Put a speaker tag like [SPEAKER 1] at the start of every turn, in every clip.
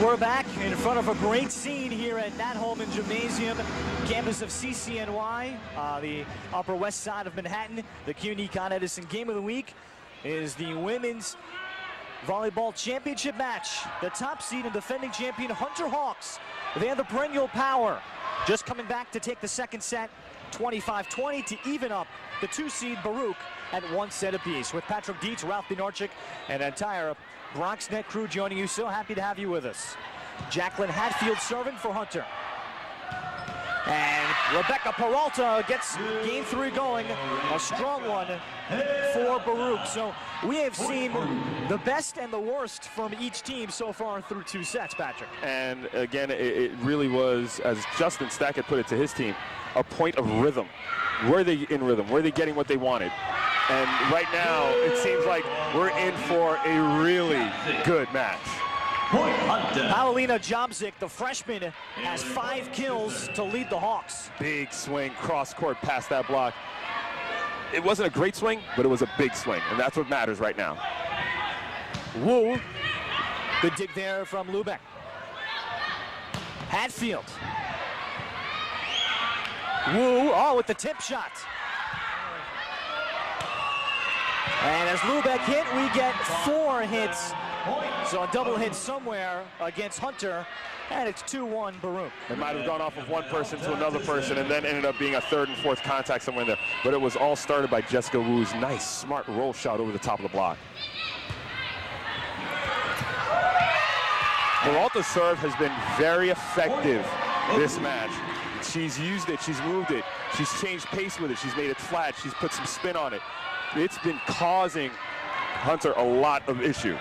[SPEAKER 1] We're back in front of a great scene here at Nat Holman Gymnasium, campus of CCNY, the Upper West Side of Manhattan. The CUNY Con Edison Game of the Week is the Women's Volleyball Championship match. The top seed and defending champion Hunter Hawks. They have the perennial power. Just coming back to take the second set, 25-20 to even up the 2 seed Baruch at 1 set apiece. With Patrick Dietz, Ralph Benarchik, and an entire Bronx Net crew joining you. So happy to have you with us. Jacqueline Hatfield serving for Hunter. And Rebecca Peralta gets game 3 going. A strong one for Baruch. So we have seen the best and the worst from each team so far through 2 sets, Patrick.
[SPEAKER 2] And again, it really was, as Justin Stack had put it to his team, a point of rhythm. Were they in rhythm? Were they getting what they wanted? And right now, it seems like we're in for a really good match.
[SPEAKER 1] Paulina Jobzik, the freshman, has 5 kills to lead the Hawks.
[SPEAKER 2] Big swing, cross-court past that block. It wasn't a great swing, but it was a big swing, and that's what matters right now.
[SPEAKER 1] Wu. Good dig there from Lubeck. Hatfield. Wu, oh, with the tip shot. And as Lubeck hit, we get 4 hits. So a double hit somewhere against Hunter, and it's 2-1 Baruch.
[SPEAKER 2] It might have gone off of one person to another person and then ended up being a 3rd and 4th contact somewhere in there. But it was all started by Jessica Wu's nice, smart roll shot over the top of the block. Peralta's serve has been very effective this match. She's used it, she's moved it, she's changed pace with it, she's made it flat, she's put some spin on it. It's been causing Hunter a lot of issue.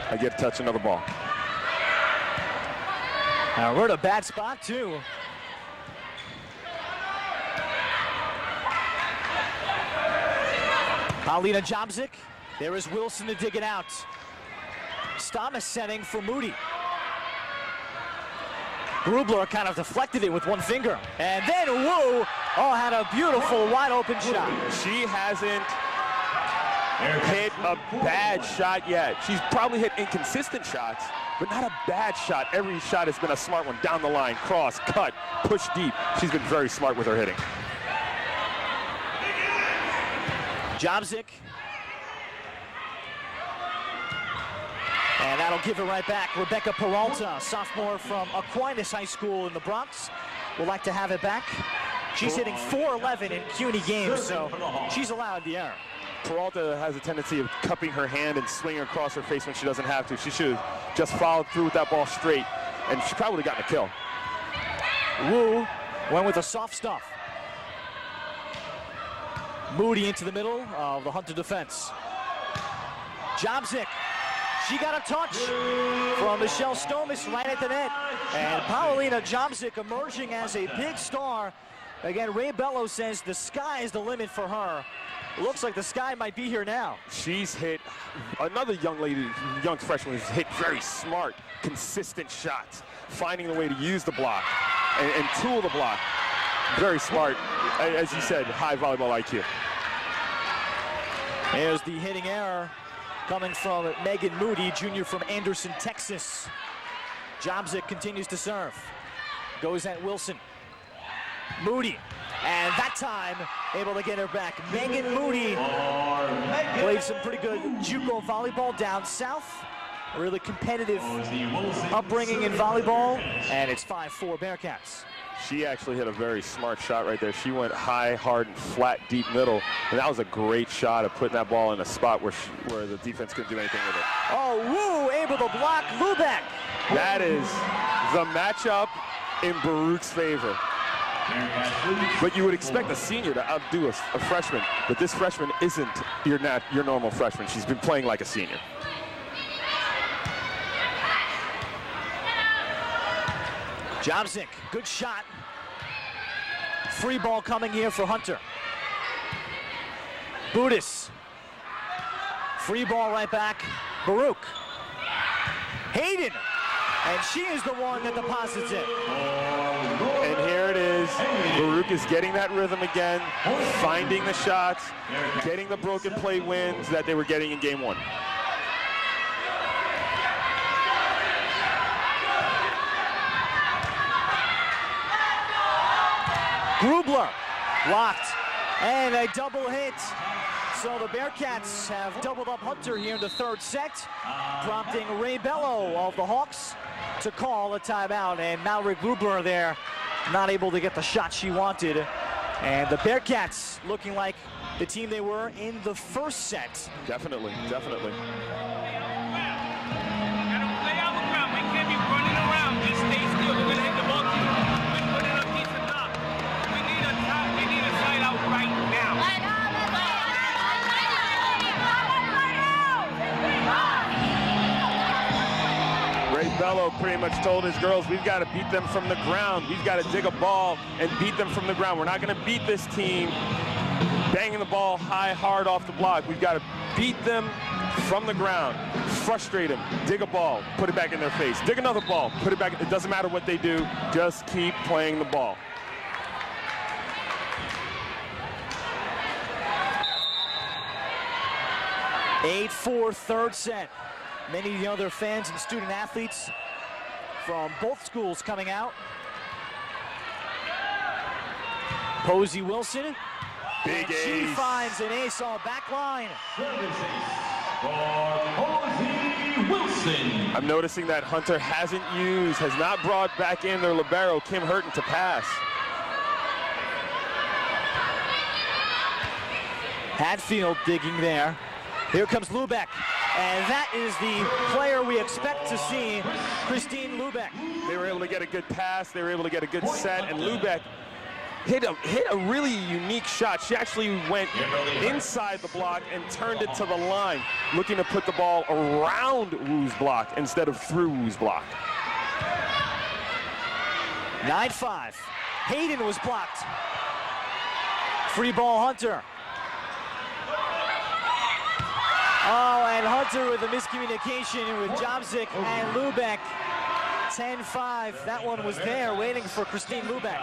[SPEAKER 2] I get to touch another ball.
[SPEAKER 1] Now we're in a bad spot too. Paulina Jobzik. There is Wilson to dig it out. Stamas setting for Moody. Grubler kind of deflected it with one finger. And then Wu, had a beautiful wide open shot.
[SPEAKER 2] She hasn't hit a bad shot yet. She's probably hit inconsistent shots, but not a bad shot. Every shot has been a smart one. Down the line, cross, cut, push deep. She's been very smart with her hitting.
[SPEAKER 1] Jobzik. And that'll give it right back. Rebecca Peralta, sophomore from Aquinas High School in the Bronx, would like to have it back. She's hitting .411 in CUNY games, so she's allowed the error.
[SPEAKER 2] Peralta has a tendency of cupping her hand and swinging across her face when she doesn't have to. She should have just followed through with that ball straight, and she probably would have gotten a kill.
[SPEAKER 1] Wu went with the soft stuff. Moody into the middle of the Hunter defense. Jobzik. She got a touch from Michelle Stomas right at the net. And Paulina Jobzik emerging as a big star. Again, Ray Bello says the sky is the limit for her. Looks like the sky might be here now.
[SPEAKER 2] She's hit, another young freshman has hit very smart, consistent shots, finding the way to use the block and tool the block. Very smart, as you said, high volleyball IQ.
[SPEAKER 1] There's the hitting error coming from Megan Moody, junior from Anderson, Texas. Jobzik continues to serve. Goes at Wilson. Moody, and that time able to get her back. Megan Moody played some pretty good JUCO volleyball down south. A really competitive upbringing in volleyball, and it's 5-4 Bearcats.
[SPEAKER 2] She actually hit a very smart shot right there. She went high, hard, and flat, deep middle, and that was a great shot of putting that ball in a spot where the defense couldn't do anything with it.
[SPEAKER 1] Oh, Wu able to block Lubeck.
[SPEAKER 2] That is the matchup in Baruch's favor. But you would expect a senior to outdo a freshman, but this freshman isn't your normal freshman. She's been playing like a senior.
[SPEAKER 1] Jobzik, good shot. Free ball coming here for Hunter. Budis. Free ball right back. Baruch. Hayden. And she is the one that deposits it.
[SPEAKER 2] And here it is. Baruch is getting that rhythm again, finding the shots, getting the broken play wins that they were getting in game 1.
[SPEAKER 1] Grubler blocked, and a double hit. So the Bearcats have doubled up Hunter here in the third set, prompting Ray Bello of the Hawks to call a timeout. And Mallory Grubler there, not able to get the shot she wanted. And the Bearcats looking like the team they were in the first set.
[SPEAKER 2] Definitely, definitely. Bello pretty much told his girls, we've got to beat them from the ground. We've got to dig a ball and beat them from the ground. We're not going to beat this team banging the ball high, hard off the block. We've got to beat them from the ground, frustrate them, dig a ball, put it back in their face, dig another ball, put it back. It doesn't matter what they do, just keep playing the ball.
[SPEAKER 1] (8-4) third set. Many of the other fans and student athletes from both schools coming out. Posey Wilson.
[SPEAKER 2] Big ace.
[SPEAKER 1] She finds an ace on back line.
[SPEAKER 3] Posey Wilson.
[SPEAKER 2] I'm noticing that Hunter has not brought back in their libero, Kim Hurton, to pass.
[SPEAKER 1] Hadfield digging there. Here comes Lubeck. And that is the player we expect to see, Christine Lubeck.
[SPEAKER 2] They were able to get a good pass, they were able to get a good set, and Lubeck hit a really unique shot. She actually went inside the block and turned it to the line, looking to put the ball around Wu's block instead of through Wu's block.
[SPEAKER 1] 9-5. Hayden was blocked. Free ball Hunter. Oh, and Hunter with a miscommunication with Jobzik and Lubeck. 10-5. That one was there waiting for Christine Lubeck.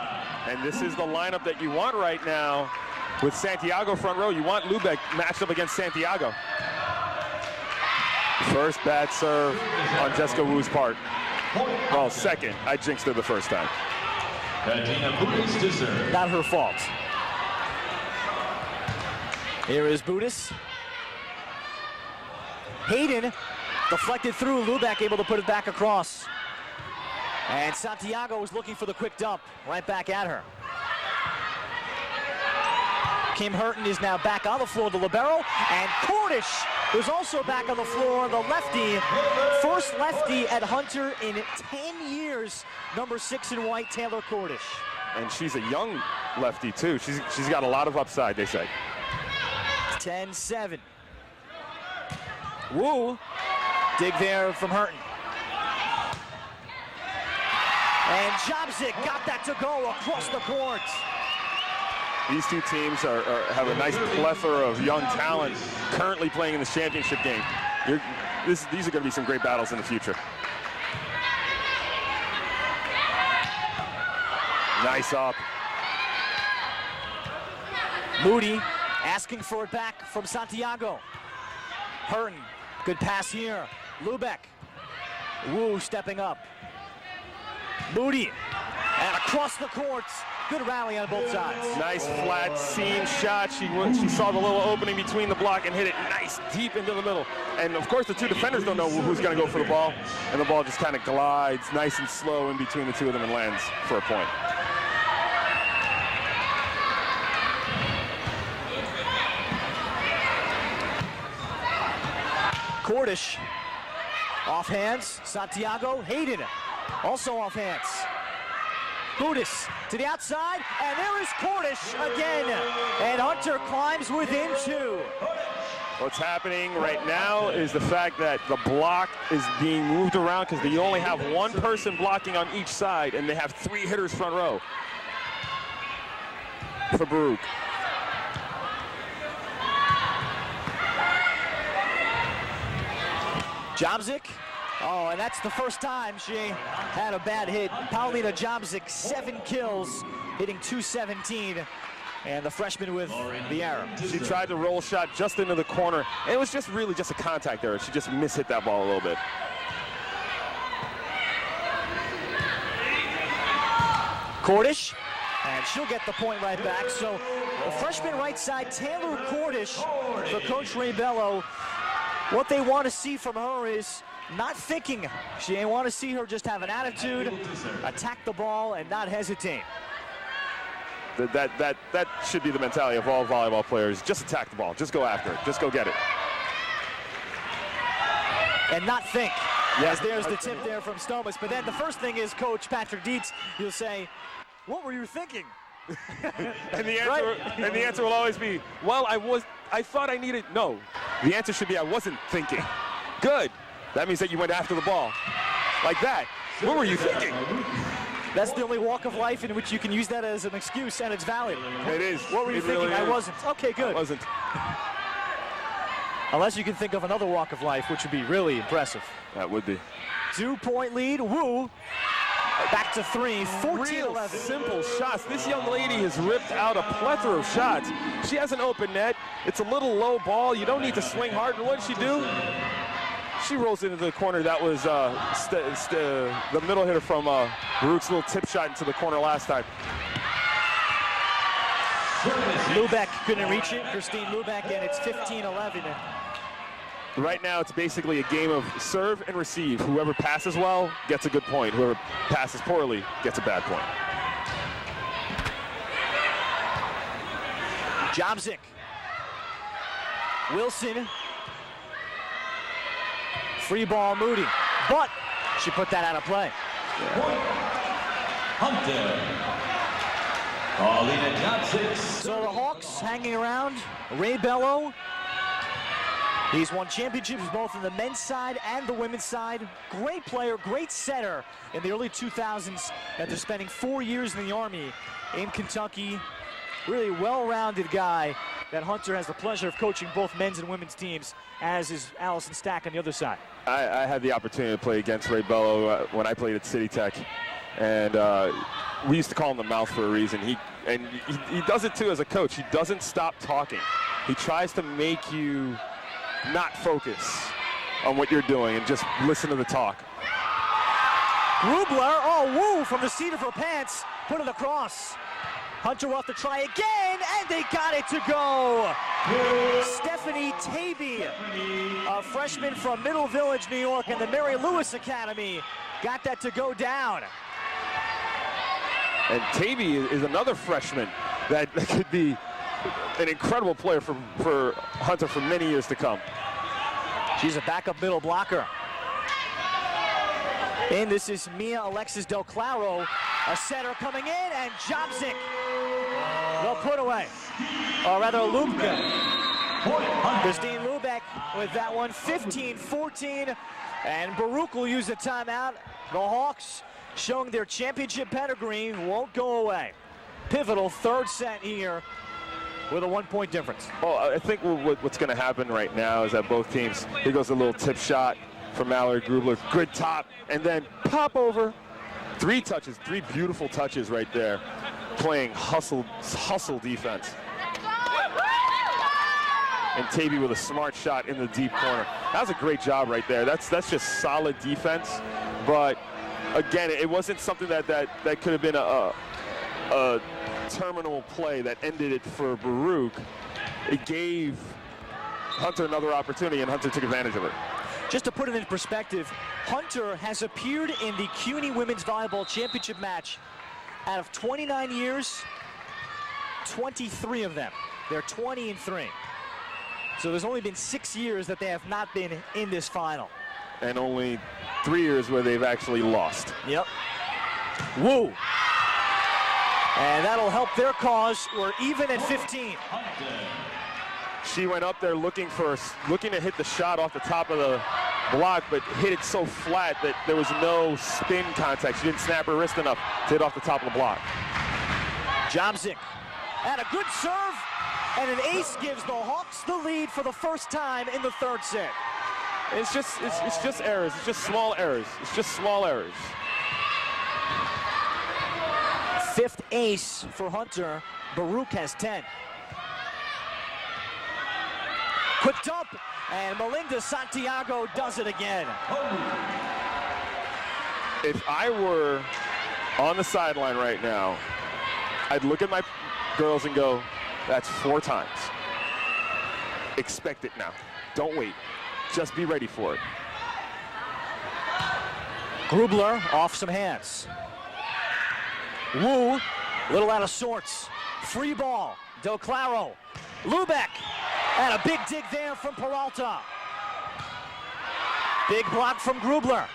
[SPEAKER 2] And this is the lineup that you want right now with Santiago front row. You want Lubeck matched up against Santiago. First bad serve on Jessica Wu's part. Well, second. I jinxed her the first time.
[SPEAKER 1] Not her fault. Here is Budis. Hayden deflected through, Lubeck able to put it back across. And Santiago was looking for the quick dump, right back at her. Kim Hurton is now back on the floor, the libero, and Cordish is also back on the floor, the lefty. First lefty at Hunter in 10 years, number 6 in white, Taylor Cordish.
[SPEAKER 2] And she's a young lefty too. She's got a lot of upside, they say.
[SPEAKER 1] 10-7. Wu, dig there from Hurton. And Jobzik got that to go across the court.
[SPEAKER 2] These two teams have a nice plethora of young talent currently playing in the championship game. These are going to be some great battles in the future. Nice up.
[SPEAKER 1] Moody asking for it back from Santiago. Hurton, good pass here. Lubeck. Wu stepping up. Moody, and across the court. Good rally on both sides.
[SPEAKER 2] Nice flat seam shot. She saw the little opening between the block and hit it nice deep into the middle. And of course the two defenders don't know who's going to go for the ball. And the ball just kind of glides nice and slow in between the two of them and lands for a point.
[SPEAKER 1] Cordish, off hands. Santiago, Hayden, also off hands. Budis to the outside, and there is Cordish again. And Hunter climbs within 2.
[SPEAKER 2] What's happening right now is the fact that the block is being moved around because they only have one person blocking on each side, and they have 3 hitters front row for Baruch.
[SPEAKER 1] Jobzik. Oh, and that's the first time she had a bad hit. Paulina Jobzik, 7 kills, hitting .217. And the freshman with the arrow.
[SPEAKER 2] She tried to roll shot just into the corner. And it was just really just a contact error. She just mishit that ball a little bit.
[SPEAKER 1] Cordish And she'll get the point right back. So the freshman right side, Taylor Cordish, for Coach Ray Bello. What they want to see from her is not thinking. They want to see her just have an attitude, attack the ball, and not hesitate.
[SPEAKER 2] That should be the mentality of all volleyball players. Just attack the ball. Just go after it. Just go get it.
[SPEAKER 1] And not think. Yes, there's the tip there from Stomas. But then the first thing is Coach Patrick Dietz. He'll say, "What were you thinking?"
[SPEAKER 2] and the answer will always be, "Well, I thought I needed." No, the answer should be, "I wasn't thinking." Good. That means that you went after the ball, like that. What were you thinking?
[SPEAKER 1] That's the only walk of life in which you can use that as an excuse, and it's valid.
[SPEAKER 2] It is.
[SPEAKER 1] What were you thinking?
[SPEAKER 2] Really
[SPEAKER 1] I wasn't. Okay, good.
[SPEAKER 2] I wasn't.
[SPEAKER 1] Unless you can think of another walk of life, which would be really impressive.
[SPEAKER 2] That would be.
[SPEAKER 1] 2-point lead. Wu back to 3. 14-11.
[SPEAKER 2] Simple shots. This young lady has ripped out a plethora of shots. She has an open net. It's a little low ball. You don't need to swing hard. And what did she do? She rolls into the corner. That was the middle hitter from Baruch's little tip shot into the corner last time.
[SPEAKER 1] Lubeck couldn't reach it. Christine Lubeck, and it's 15-11.
[SPEAKER 2] Right now, it's basically a game of serve and receive. Whoever passes well gets a good point. Whoever passes poorly gets a bad point.
[SPEAKER 1] Jobzik. Wilson. Free ball, Moody. But she put that out of play.
[SPEAKER 3] Hunter. Paulina Jobzik.
[SPEAKER 1] So the Hawks hanging around. Ray Bello. He's won championships both in the men's side and the women's side. Great player, great setter in the early 2000s after spending 4 years in the Army in Kentucky. Really well-rounded guy that Hunter has the pleasure of coaching both men's and women's teams, as is Allison Stack on the other side.
[SPEAKER 2] I had the opportunity to play against Ray Bello when I played at City Tech. And we used to call him the mouth for a reason. He does it too as a coach. He doesn't stop talking. He tries to make you not focus on what you're doing and just listen to the talk.
[SPEAKER 1] Grubler, oh, Wu from the seat of her pants, put it across. Hunter will have to try again, and they got it to go. Stephanie Tavey, a freshman from Middle Village, New York, and the Mary Lewis Academy, got that to go down.
[SPEAKER 2] And Tavey is another freshman that could be an incredible player for Hunter for many years to come.
[SPEAKER 1] She's a backup middle blocker. And this is Mia Alexis Del Claro, a setter coming in, and Jobzik will put away. Or rather, Lubka. Christine Lubeck with that one, 15-14. And Baruch will use the timeout. The Hawks, showing their championship pedigree, won't go away. Pivotal third set here with a 1-point difference.
[SPEAKER 2] Well, I think what's going to happen right now is that both teams, here goes a little tip shot from Mallory Grubler, good top, and then pop over. 3 touches, 3 beautiful touches right there, playing hustle defense. And Tavey with a smart shot in the deep corner. That was a great job right there. That's just solid defense. But again, it wasn't something that could have been a terminal play that ended it for Baruch. It gave Hunter another opportunity, and Hunter took advantage of it.
[SPEAKER 1] Just to put it in perspective, Hunter has appeared in the CUNY Women's Volleyball Championship match out of 29 years, 23 of them. They're 20-3. So there's only been 6 years that they have not been in this final.
[SPEAKER 2] And only 3 years where they've actually lost.
[SPEAKER 1] Yep. Woo. And that'll help their cause. We're even at 15.
[SPEAKER 2] She went up there looking to hit the shot off the top of the block, but hit it so flat that there was no spin contact. She didn't snap her wrist enough to hit off the top of the block.
[SPEAKER 1] Jobzik and a good serve, and an ace gives the Hawks the lead for the first time in the third set.
[SPEAKER 2] It's just errors. It's just small errors. It's just small errors.
[SPEAKER 1] 5th ace for Hunter. Baruch has 10. Quick dump, and Melinda Santiago does it again.
[SPEAKER 2] If I were on the sideline right now, I'd look at my girls and go, that's 4 times. Expect it now. Don't wait. Just be ready for it.
[SPEAKER 1] Grubler off some hands. Wu, little out of sorts. Free ball. Del Claro. Lubeck. And a big dig there from Peralta. Big block from Grubler.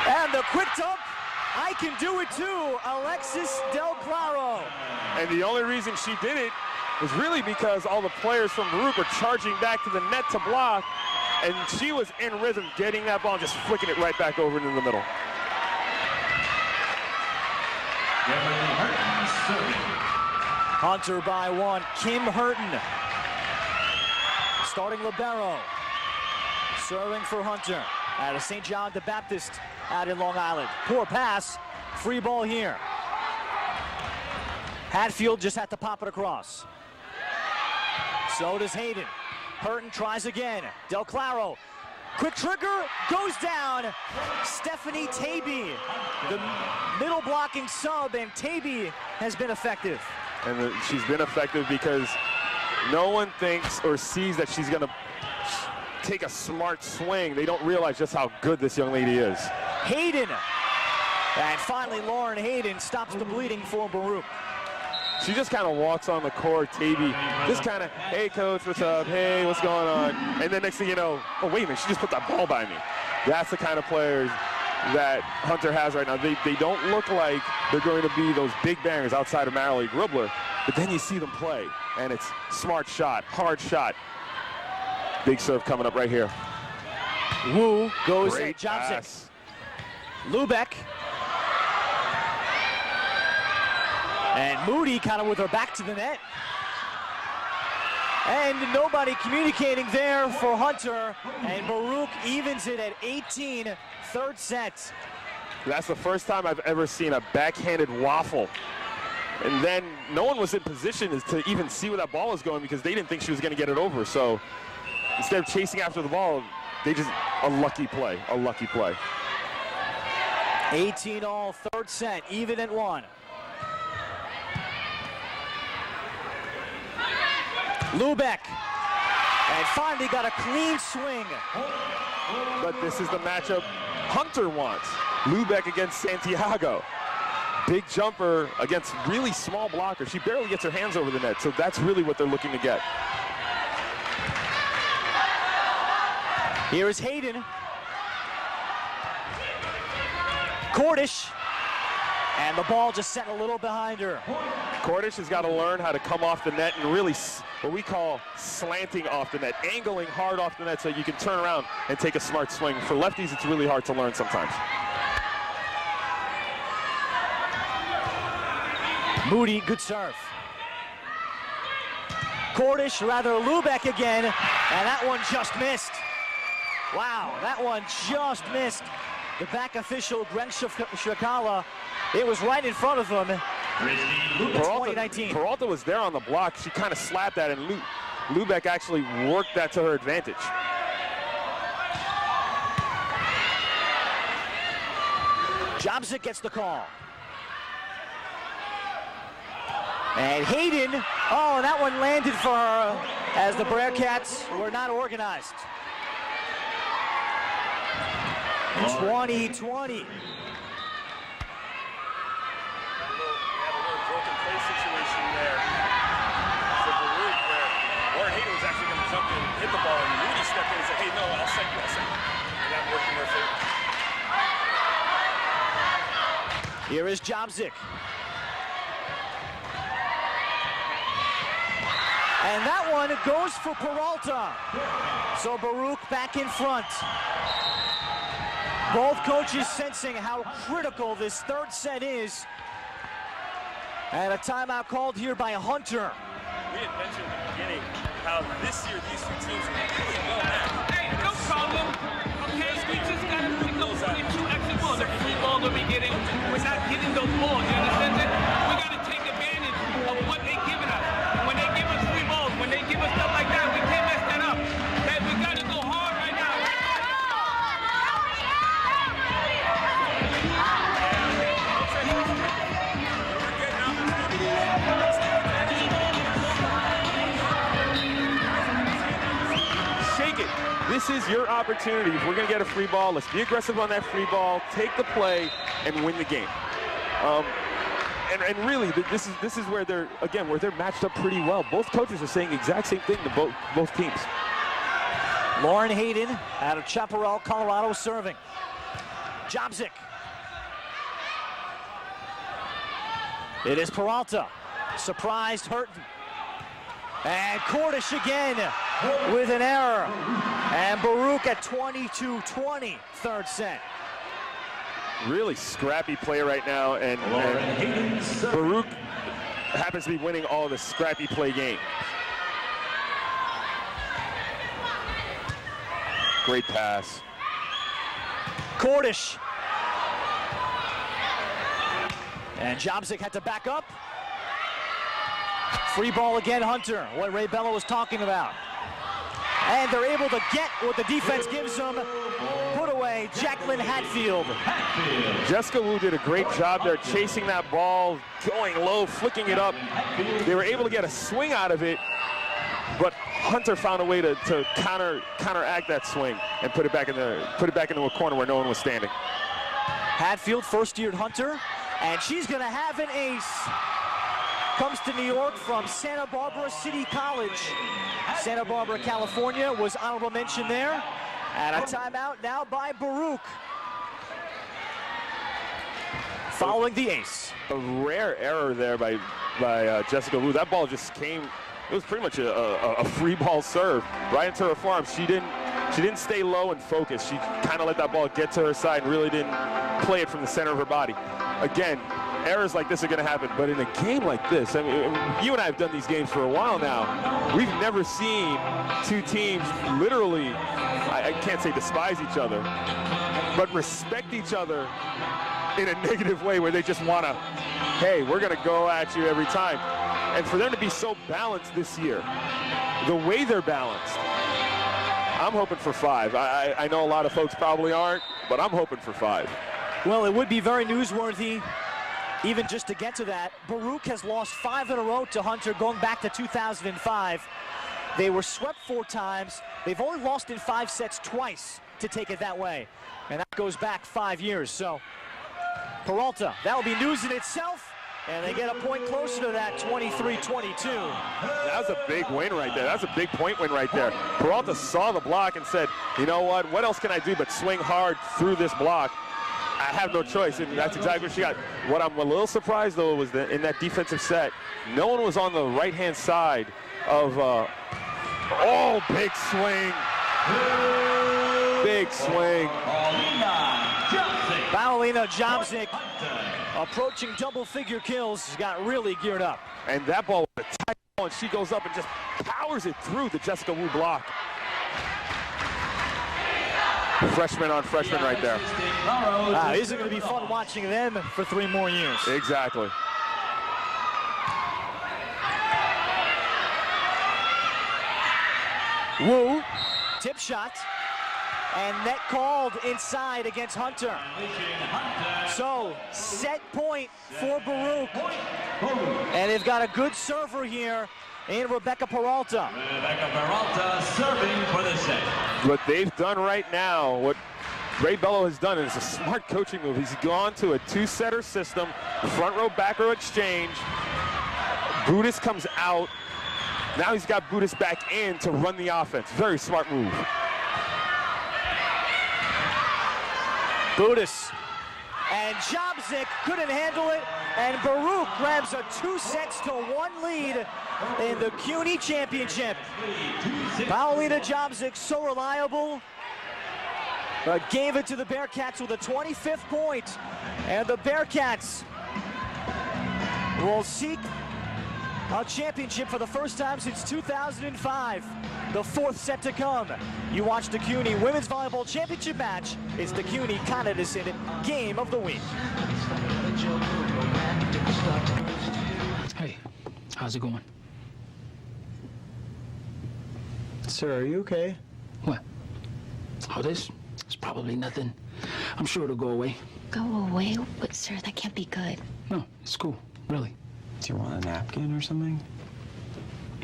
[SPEAKER 1] And the quick dump. I can do it too. Alexis Del Claro.
[SPEAKER 2] And the only reason she did it was really because all the players from Baruch were charging back to the net to block. And she was in rhythm, getting that ball and just flicking it right back over into the middle.
[SPEAKER 1] Hunter by 1. Kim Hurton. Starting libero. Serving for Hunter out of St. John the Baptist out in Long Island. Poor pass. Free ball here. Hatfield just had to pop it across. So does Hayden. Hurton tries again. Del Claro. Quick trigger, goes down. Stephanie Taby, the middle blocking sub, and Taby has been effective.
[SPEAKER 2] And she's been effective because no one thinks or sees that she's gonna take a smart swing. They don't realize just how good this young lady is.
[SPEAKER 1] Hayden. And finally, Lauren Hayden stops the bleeding for Baruch.
[SPEAKER 2] She just kind of walks on the court, Taby, just kind of, hey coach, what's up? Hey, what's going on? And then next thing you know, oh wait a minute, she just put that ball by me. That's the kind of players that Hunter has right now. They don't look like they're going to be those big bangers outside of Marilee Grubler, but then you see them play, and it's smart shot, hard shot. Big serve coming up right here.
[SPEAKER 1] Wu goes
[SPEAKER 2] Great
[SPEAKER 1] at Johnson.
[SPEAKER 2] pass.
[SPEAKER 1] Lubeck. And Moody kind of with her back to the net. And nobody communicating there for Hunter. And Baruch evens it at 18, third set.
[SPEAKER 2] That's the first time I've ever seen a backhanded waffle. And then no one was in position to even see where that ball was going because they didn't think she was going to get it over. So instead of chasing after the ball, they just, a lucky play, a lucky play.
[SPEAKER 1] 18 all, third set, even at 1. Lubeck, and finally got a clean swing.
[SPEAKER 2] But this is the matchup Hunter wants. Lubeck against Santiago. Big jumper against really small blocker. She barely gets her hands over the net, so that's really what they're looking to get.
[SPEAKER 1] Here is Hayden. Cordish, and the ball just set a little behind her.
[SPEAKER 2] Cordish has got to learn how to come off the net and really what we call slanting off the net, angling hard off the net so you can turn around and take a smart swing. For lefties, it's really hard to learn sometimes.
[SPEAKER 1] Moody, good serve. Cordish, rather Lubeck again, and that one just missed. Wow, that one just missed. The back official, Greg Shakala, it was right in front of him. 2019.
[SPEAKER 2] Peralta was there on the block. She kind of slapped that, and Lubeck actually worked that to her advantage.
[SPEAKER 1] Jobzik gets the call. And Hayden, oh, that one landed for her as the Bearcats were not organized. 2020.
[SPEAKER 2] Hit the ball, and Moody stepped in and said, hey, no, I'll set you. And that worked in their favor.
[SPEAKER 1] Here is Jobzik. And that one goes for Peralta. So Baruch back in front. Both coaches sensing how critical this third set is. And a timeout called here by Hunter.
[SPEAKER 2] We had mentioned at the beginning how this year these two teams are really well matched.
[SPEAKER 4] Hey, no problem. Okay, we just got to pick up 22 extra balls. The free ball that we're getting, we're not getting those balls. You understand that? We got to take advantage of what they're giving us. When they give us free balls, when they give us stuff like that, we can't mess that up. Hey, we got to go hard right now.
[SPEAKER 2] take it. This is your opportunity. If we're going to get a free ball, let's be aggressive on that free ball, take the play, and win the game. And really, this is where they're matched up pretty well. Both coaches are saying the exact same thing to both teams.
[SPEAKER 1] Lauren Hayden out of Chaparral, Colorado, serving. Jobzik. It is Peralta. Surprised Hurton. And Cordish again with an error. And Baruch at 22-20, third set.
[SPEAKER 2] Really scrappy play right now, and Baruch happens to be winning all the scrappy play game. Great pass.
[SPEAKER 1] Cordish. And Jobzik had to back up. Free ball again, Hunter, what Ray Bello was talking about. And they're able to get what the defense gives them. Put away, Jacqueline Hatfield.
[SPEAKER 2] Jessica Wu did a great job there chasing that ball, going low, flicking it up. They were able to get a swing out of it, but Hunter found a way to counteract that swing and put it back into a corner where no one was standing.
[SPEAKER 1] Hatfield, first-year Hunter, and she's going to have an ace. Comes to New York from Santa Barbara City College. Santa Barbara, California was honorable mention there. And a timeout now by Baruch. Following the ace.
[SPEAKER 2] A rare error there by Jessica Wu. That ball just came, it was pretty much a free ball serve right into her forearm. She didn't stay low and focus. She kind of let that ball get to her side and really didn't play it from the center of her body. Again, errors like this are going to happen, but in a game like this, I mean, you and I have done these games for a while now. We've never seen two teams literally, I can't say despise each other, but respect each other in a negative way where they just want to, hey, we're going to go at you every time. And for them to be so balanced this year, the way they're balanced, I'm hoping for 5. I know a lot of folks probably aren't, but I'm hoping for 5.
[SPEAKER 1] Well, it would be very newsworthy, even just to get to that. Baruch has lost 5 in a row to Hunter going back to 2005. They were swept 4 times. They've only lost in 5 sets twice, to take it that way. And that goes back 5 years. So Peralta, that'll be news in itself. And they get a point closer to that, 23-22.
[SPEAKER 2] That was a big win right there. That was a big point win right there. Peralta saw the block and said, you know what else can I do but swing hard through this block? I have no choice, and that's exactly what she got. What I'm a little surprised, though, was that in that defensive set, no one was on the right-hand side of, big swing. Big swing.
[SPEAKER 1] Paulina Jobzik, approaching double-figure kills, got really geared up.
[SPEAKER 2] And that ball was a tight ball, and she goes up and just powers it through the Jessica Wu block. Freshman on freshman right there.
[SPEAKER 1] This is going to be fun watching them for 3 more years.
[SPEAKER 2] Exactly.
[SPEAKER 1] Wu, tip shot, and net called inside against Hunter. So, set point for Baruch. And they've got a good server here in Rebecca Peralta.
[SPEAKER 3] Rebecca Peralta serving for the set.
[SPEAKER 2] What they've done right now, what Ray Bello has done, is a smart coaching move. He's gone to a 2-setter system, front row, back row exchange. Budis comes out. Now he's got Budis back in to run the offense. Very smart move.
[SPEAKER 1] Budis and Jobzik couldn't handle it, and Baruch grabs a 2-1 lead in the CUNY Championship. Paulina Jobzik, so reliable, but gave it to the Bearcats with a 25th point, and the Bearcats will seek a championship for the first time since 2005. The 4th set to come. You watch the CUNY Women's Volleyball Championship match. It's the CUNY Con Edison Game of the Week.
[SPEAKER 5] Hey, how's it going?
[SPEAKER 6] Sir, are you okay?
[SPEAKER 5] What? Oh, this? It's probably nothing. I'm sure it'll go away.
[SPEAKER 7] Go away? But sir, that can't be good.
[SPEAKER 5] No, it's cool, really.
[SPEAKER 6] Do you want a napkin or something?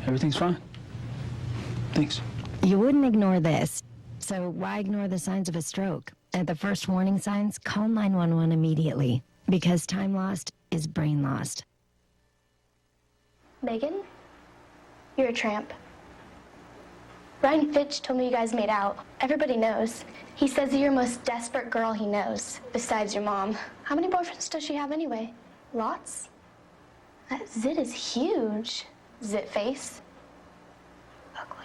[SPEAKER 5] Everything's fine. Thanks.
[SPEAKER 8] You wouldn't ignore this, so why ignore the signs of a stroke? At the first warning signs, call 911 immediately, because time lost is brain lost.
[SPEAKER 9] Megan, you're a tramp. Ryan Fitch told me you guys made out. Everybody knows. He says you're the most desperate girl he knows, besides your mom. How many boyfriends does she have anyway? Lots? That zit is huge. Zit face. Ugly.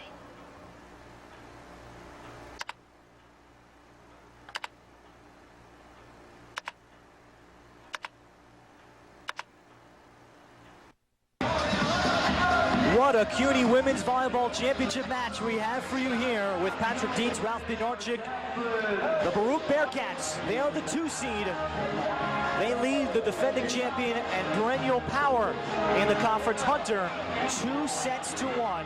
[SPEAKER 1] What a CUNY Women's Volleyball Championship match we have for you here with Patrick Dietz, Ralph Bednarczyk. The Baruch Bearcats, they are the 2 seed. They lead the defending champion and perennial power in the conference, Hunter, 2-1.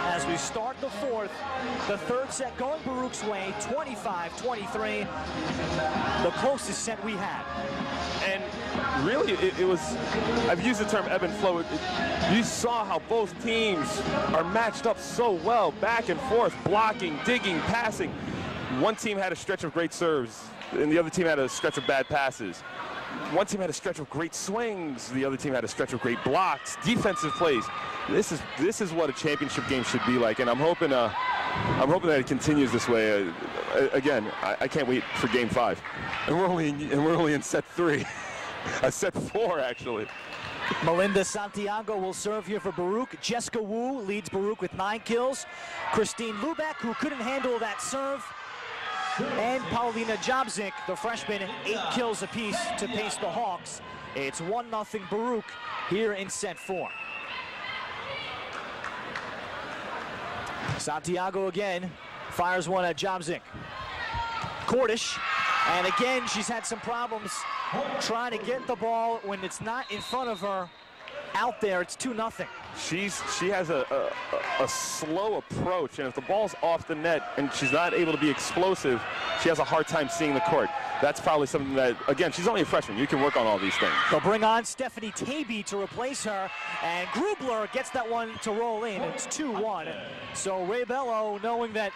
[SPEAKER 1] As we start the 4th, the 3rd set going Baruch's way, 25-23, the closest set we had.
[SPEAKER 2] And really, it was, I've used the term ebb and flow. You saw how both teams are matched up so well, back and forth, blocking, digging, passing. One team had a stretch of great serves, and the other team had a stretch of bad passes. One team had a stretch of great swings, the other team had a stretch of great blocks, defensive plays. This is what a championship game should be like, and I'm hoping that it continues this way. Again, I can't wait for Game 5, and we're only in set 3, set 4 actually.
[SPEAKER 1] Melinda Santiago will serve here for Baruch. Jessica Wu leads Baruch with 9 kills. Christine Lubeck, who couldn't handle that serve, and Paulina Jobzik, the freshman, 8 kills apiece to pace the Hawks. It's 1-0 Baruch here in set 4. Santiago again fires one at Jobzik. Cordish, and again she's had some problems trying to get the ball when it's not in front of her. Out there, it's 2-0.
[SPEAKER 2] She has a slow approach, and if the ball's off the net and she's not able to be explosive, she has a hard time seeing the court. That's probably something that, again, she's only a freshman. You can work on all these things.
[SPEAKER 1] They'll bring on Stephanie Taby to replace her, and Grubler gets that one to roll in. It's 2-1. So Ray Bello, knowing that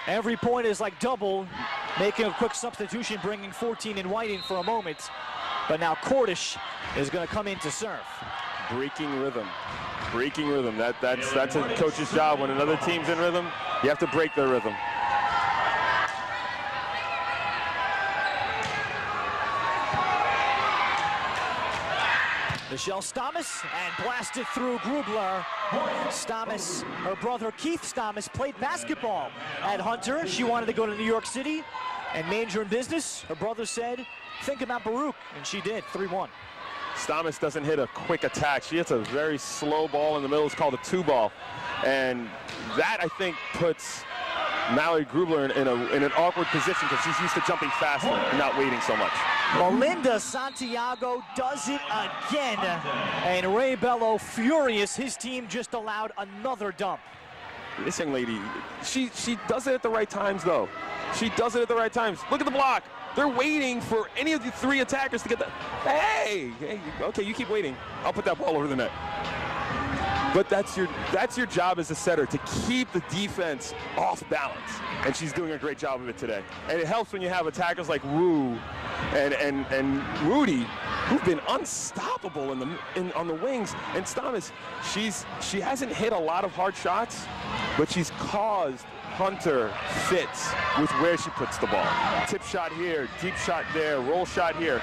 [SPEAKER 1] every point is like double, making a quick substitution, bringing 14 in white in for a moment. But now Cordish is going to come in to serve.
[SPEAKER 2] Breaking rhythm. That's a coach's job. When another team's in rhythm, you have to break their rhythm.
[SPEAKER 1] Michelle Stamas, and blasted through Grubler. Stamas, her brother Keith Stamas, played basketball at Hunter. She wanted to go to New York City and major in business. Her brother said, think about Baruch, and she did, 3-1.
[SPEAKER 2] Stamas doesn't hit a quick attack. She hits a very slow ball in the middle. It's called a 2-ball. And that, I think, puts Mallory Grubler in an awkward position because she's used to jumping faster and not waiting so much.
[SPEAKER 1] Melinda Santiago does it again. And Ray Bello furious. His team just allowed another dump.
[SPEAKER 2] This young lady, she does it at the right times, though. She does it at the right times. Look at the block. They're waiting for any of the 3 attackers to get that. Hey, okay, you keep waiting. I'll put that ball over the net. But that's your job as a setter, to keep the defense off balance. And she's doing a great job of it today. And it helps when you have attackers like Wu and Moody, who've been unstoppable on the wings. And Stamas, she hasn't hit a lot of hard shots, but she's caused Hunter fits with where she puts the ball. Tip shot here, deep shot there, roll shot here.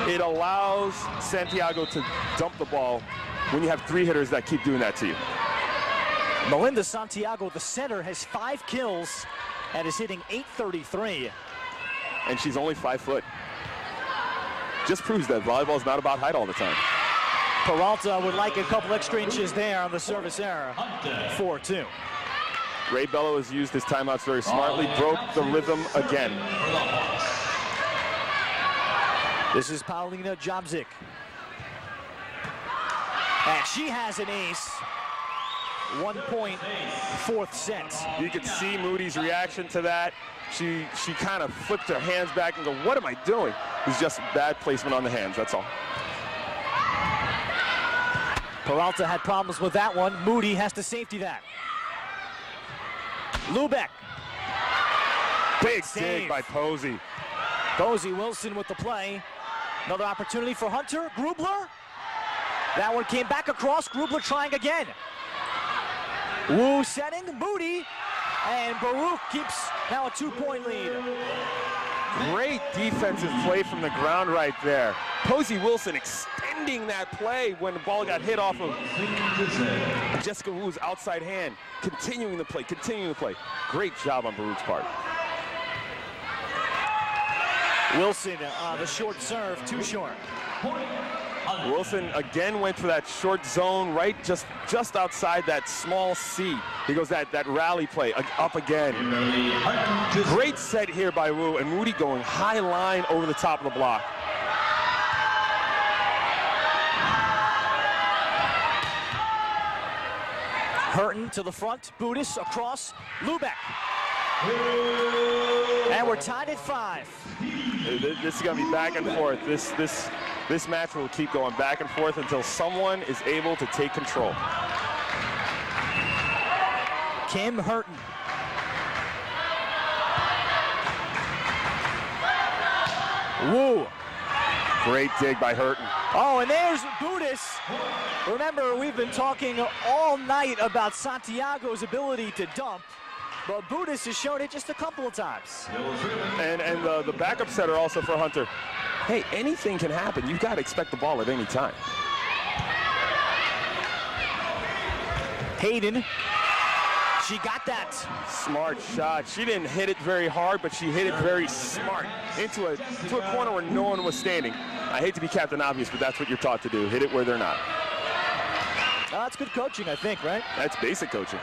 [SPEAKER 2] It allows Santiago to dump the ball when you have 3 hitters that keep doing that to you.
[SPEAKER 1] Melinda Santiago, the center, has 5 kills and is hitting .833.
[SPEAKER 2] And she's only 5 foot. Just proves that volleyball is not about height all the time.
[SPEAKER 1] Peralta would like a couple extra inches there on the service error. 4-2.
[SPEAKER 2] Ray Bello has used his timeouts very smartly, broke the rhythm again.
[SPEAKER 1] This is Paulina Jobzik. And she has an ace. 1 point, 4th set.
[SPEAKER 2] You could see Moody's reaction to that. She kind of flipped her hands back and go, what am I doing? It was just bad placement on the hands, that's all.
[SPEAKER 1] Peralta had problems with that one. Moody has to safety that. Lubeck.
[SPEAKER 2] Big
[SPEAKER 1] save
[SPEAKER 2] dig by Posey.
[SPEAKER 1] Posey Wilson with the play. Another opportunity for Hunter. Grubler. That one came back across. Grubler trying again. Wu setting. Moody. And Baruch keeps now a 2-point lead.
[SPEAKER 2] Great defensive play from the ground right there. Posey Wilson extending that play when the ball got hit off of Jessica Wu's outside hand. Continuing the play, Great job on Baruch's part.
[SPEAKER 1] Wilson, the short serve, too short.
[SPEAKER 2] Wilson again went for that short zone, right just outside that small C. He goes that rally play, up again. Great set here by Wu, and Moody going high line over the top of the block.
[SPEAKER 1] Hurton to the front, Budis across, Lubeck. And we're tied at 5.
[SPEAKER 2] This is going to be back and forth. This match will keep going back and forth until someone is able to take control.
[SPEAKER 1] Kim Hurton. Wu.
[SPEAKER 2] Great dig by Hurton.
[SPEAKER 1] Oh, and there's Budis. Remember, we've been talking all night about Santiago's ability to dump, but Budis has shown it just a couple of times.
[SPEAKER 2] And the backup setter also for Hunter. Hey, anything can happen. You've got to expect the ball at any time.
[SPEAKER 1] Hayden. She got that.
[SPEAKER 2] Smart shot. She didn't hit it very hard, but she hit it very smart into a corner where no one was standing. I hate to be Captain Obvious, but that's what you're taught to do. Hit it where they're not.
[SPEAKER 1] That's good coaching, I think, right?
[SPEAKER 2] That's basic coaching.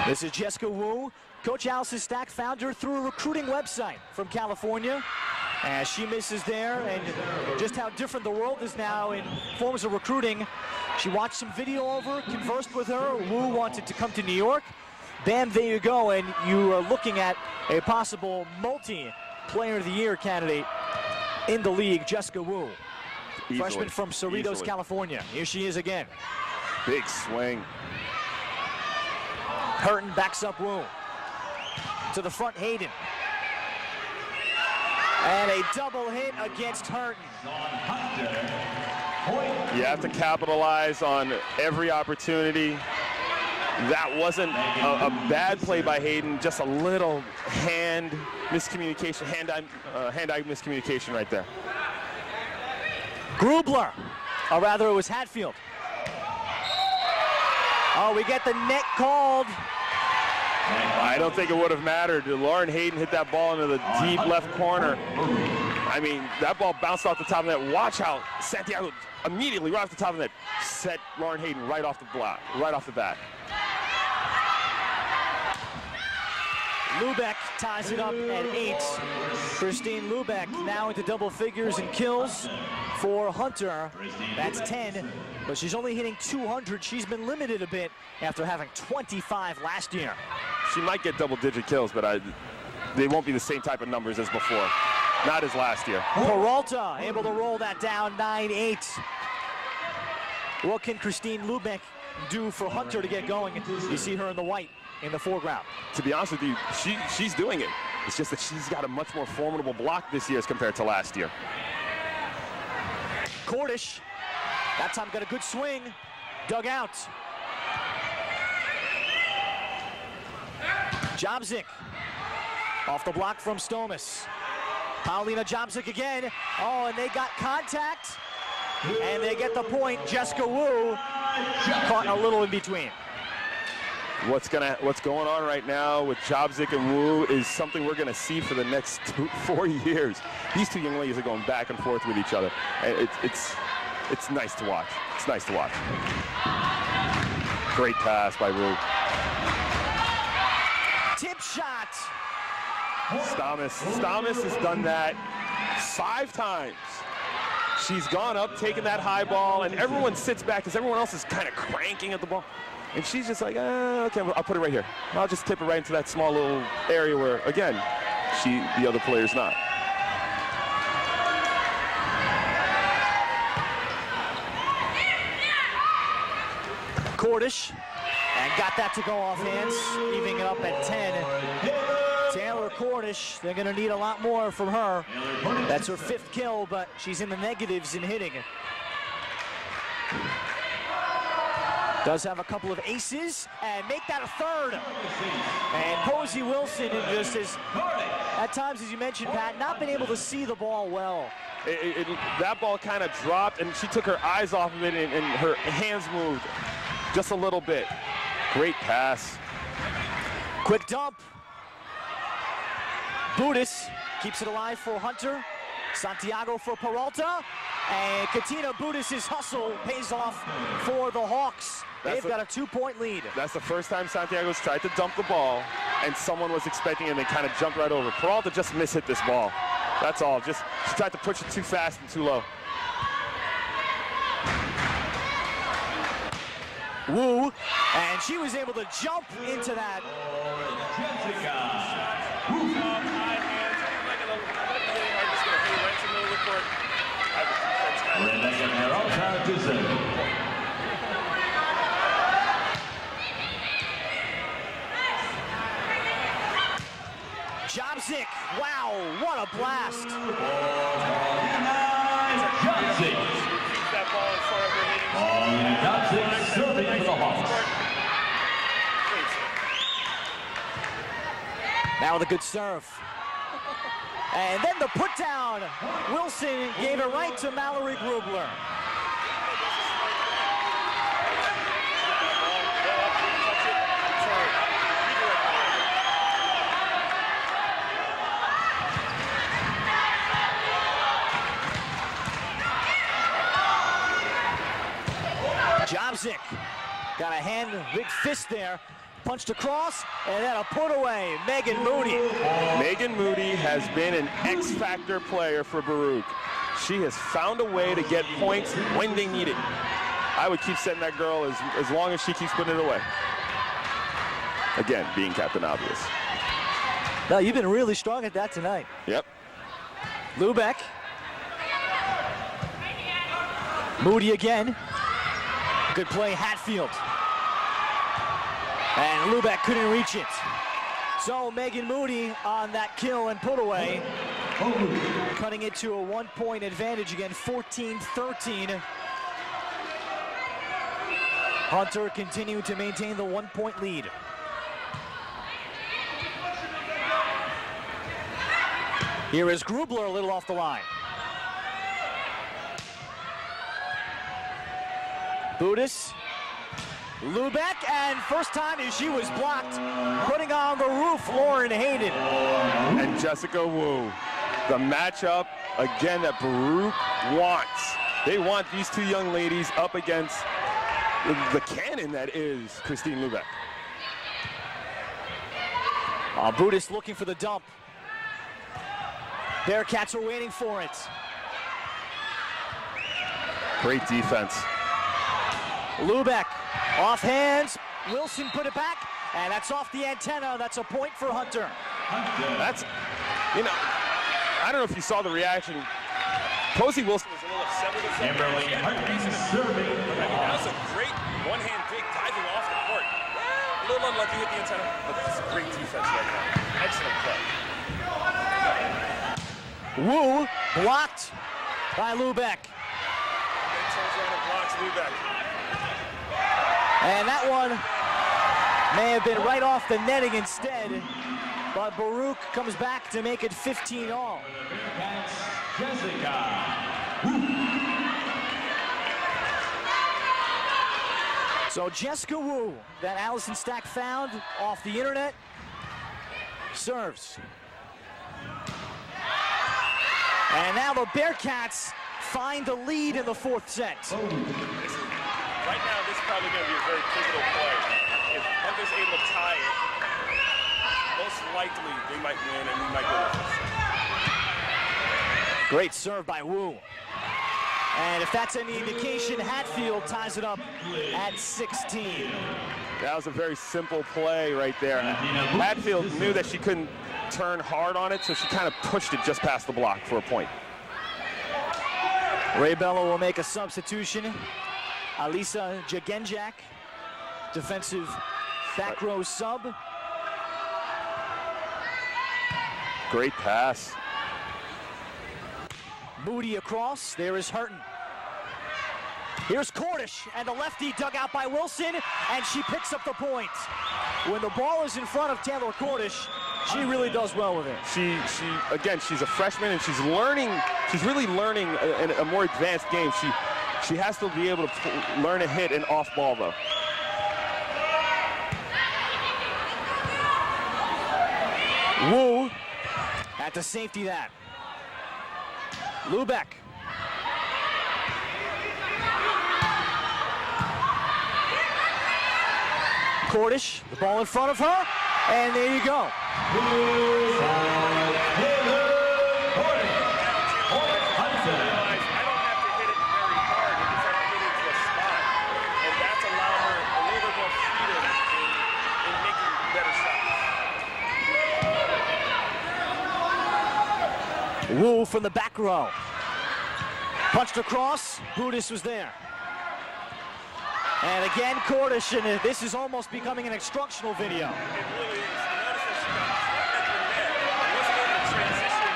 [SPEAKER 1] This is Jessica Wu. Coach Allison Stack found her through a recruiting website from California. As she misses there, and just how different the world is now in forms of recruiting. She watched some video over, conversed with her. Wu wanted to come to New York. Bam, there you go, and you are looking at a possible multi-player of the year candidate in the league, Jessica Wu.
[SPEAKER 2] Easily.
[SPEAKER 1] Freshman from Cerritos, California. Here she is again.
[SPEAKER 2] Big swing.
[SPEAKER 1] Hurton backs up Wu. To the front, Hayden. And a double hit against Hurton.
[SPEAKER 2] You have to capitalize on every opportunity. That wasn't a bad play by Hayden, just a little hand miscommunication, hand-eye miscommunication right there.
[SPEAKER 1] Grubler, or rather it was Hatfield. Oh, we get the net called.
[SPEAKER 2] I don't think it would have mattered. Lauren Hayden hit that ball into the deep left corner. I mean, that ball bounced off the top of the net. Watch how Santiago immediately, right off the top of the net, set Lauren Hayden right off the block, right off the bat.
[SPEAKER 1] Lubeck ties it up at 8. Christine Lubeck now into double figures in kills for Hunter. That's 10, but she's only hitting 200. She's been limited a bit after having 25 last year.
[SPEAKER 2] She might get double-digit kills, but they won't be the same type of numbers as before. Not as last year.
[SPEAKER 1] Peralta able to roll that down, 9-8. What can Christine Lubeck do for Hunter to get going? You see her in the white in the foreground.
[SPEAKER 2] To be honest with you, she's doing it. It's just that she's got a much more formidable block this year as compared to last year.
[SPEAKER 1] Cordish, that time got a good swing, dug out. Jobzik, off the block from Stomas. Paulina Jobzik again. Oh, and they got contact, and they get the point. Jessica Wu caught a little in between.
[SPEAKER 2] What's going on right now with Jobzik and Wu is something we're gonna see for the next 4 years. These two young ladies are going back and forth with each other. It's nice to watch. It's nice to watch. Great pass by Wu.
[SPEAKER 1] Tip shot.
[SPEAKER 2] Stomas has done that 5 times. She's gone up, taken that high ball, and everyone sits back because everyone else is kind of cranking at the ball. And she's just like, okay, I'll put it right here. I'll just tip it right into that small little area where, again, the other player's not.
[SPEAKER 1] Cordish And got that to go off hands, evening it up at 10. Taylor Cornish, they're going to need a lot more from her. That's her 5th kill, but she's in the negatives in hitting. Does have a couple of aces, and make that a 3rd. And Posey Wilson, just as, at times, as you mentioned, Pat, not been able to see the ball well.
[SPEAKER 2] That ball kind of dropped, and she took her eyes off of it, and her hands moved just a little bit. Great pass.
[SPEAKER 1] Quick dump. Budis keeps it alive for Hunter. Santiago for Peralta. And Katina Budis' hustle pays off for the Hawks. They've got a 2-point lead.
[SPEAKER 2] That's the first time Santiago's tried to dump the ball, and someone was expecting it, and they kind of jumped right over. Peralta just mishit this ball. That's all. She tried to push it too fast and too low.
[SPEAKER 1] Wu, and she was able to jump into that. Jobzik, wow, what a blast.
[SPEAKER 3] Jobzik.
[SPEAKER 2] That ball in front of her hitting.
[SPEAKER 3] Jobzik serving for the Hawks.
[SPEAKER 1] Now with a good serve. And then the put down. Wilson gave it right to Mallory Grubler. Jobzik got a hand, big fist there, punched across, and then a put away. Megan Moody.
[SPEAKER 2] Megan Moody has been an X-factor player for Baruch. She has found a way to get points when they need it. I would keep setting that girl as long as she keeps putting it away. Again, being Captain Obvious.
[SPEAKER 1] No, you've been really strong at that tonight.
[SPEAKER 2] Yep.
[SPEAKER 1] Lubeck. Moody again. Good play, Hatfield. And Lubeck couldn't reach it. So Megan Moody on that kill and put away. Cutting it to a 1-point advantage again, 14-13. Hunter continuing to maintain the 1-point lead. Here is Grubler a little off the line. Budis, Lubeck, and first time she was blocked. Putting on the roof, Lauren Hayden.
[SPEAKER 2] And Jessica Wu. The matchup, again, that Baruch wants. They want these two young ladies up against the cannon that is Christine Lubeck.
[SPEAKER 1] Budis looking for the dump. Bearcats are waiting for it.
[SPEAKER 2] Great defense.
[SPEAKER 1] Lubeck, off hands. Wilson put it back, and that's off the antenna. That's a point for Hunter.
[SPEAKER 2] That's, you know, I don't know if you saw the reaction. Posey Wilson was a little upset with it. That was a great one-hand dig diving off the court. A little unlucky with the antenna, but this is great defense right now. Excellent play.
[SPEAKER 1] Wu blocked by Lubeck.
[SPEAKER 2] And turns around and blocks Lubeck.
[SPEAKER 1] And that one may have been right off the netting instead, but Baruch comes back to make it 15 all. So Jessica Wu, that Allison Stack found off the internet, serves. And now the Bearcats find the lead in the 4th set.
[SPEAKER 2] Right now, this is probably going to be a very pivotal play. If Hunter's able to tie it, most likely they might win and we might go to the 5th set.
[SPEAKER 1] Great serve by Wu. And if that's any indication, Hatfield ties it up at 16.
[SPEAKER 2] That was a very simple play right there. Hatfield knew that she couldn't turn hard on it, so she kind of pushed it just past the block for a point.
[SPEAKER 1] Ray Bello will make a substitution. Alisa Jagenjak defensive back row sub.
[SPEAKER 2] Great pass.
[SPEAKER 1] Moody across. There is Hurton. Here's Cordish, and the lefty dug out by Wilson, and she picks up the point. When the ball is in front of Taylor Cordish, she really does well with it.
[SPEAKER 2] Again, she's a freshman, and she's really learning a more advanced game. She has to be able to learn a hit and off ball, though.
[SPEAKER 1] Wu at the safety that. Lubeck. Cordish, the ball in front of her, and there you go. Wu from the back row. Punched across, Budis was there. And again, Cordish, and this is almost becoming an instructional video.
[SPEAKER 2] It really is. Notice that she got at the net. It wasn't able to transition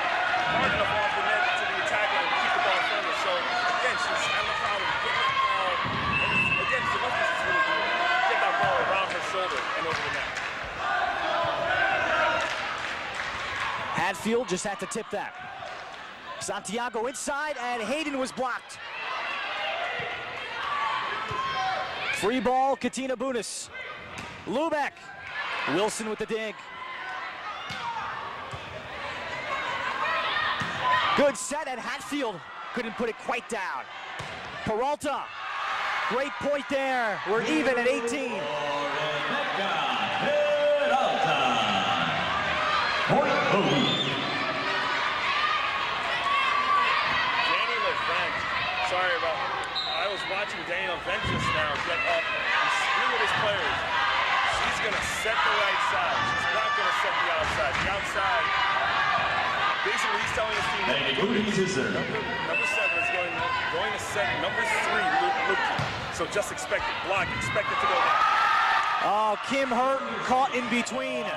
[SPEAKER 2] hard enough off the net to the attack line to keep the ball in front of her. So, again, she's having a problem getting the ball. And again, Zemeckis is really good. Get that ball around her shoulder and over the net.
[SPEAKER 1] Hadfield just had to tip that. Santiago inside, and Hayden was blocked. Free ball, Katina Budis. Lubeck. Wilson with the dig. Good set, and Hatfield couldn't put it quite down. Peralta. Great point there. We're even at 18.
[SPEAKER 2] Sorry about I was watching Daniel Vent just now get up and scream at his players. She's going to set the right side. She's not going to set the outside. The outside, basically he's telling his team number 7 is going to set number 3, Luke. So just expect it. Block, expect it to go down.
[SPEAKER 1] Oh, Kim Hurton caught in between.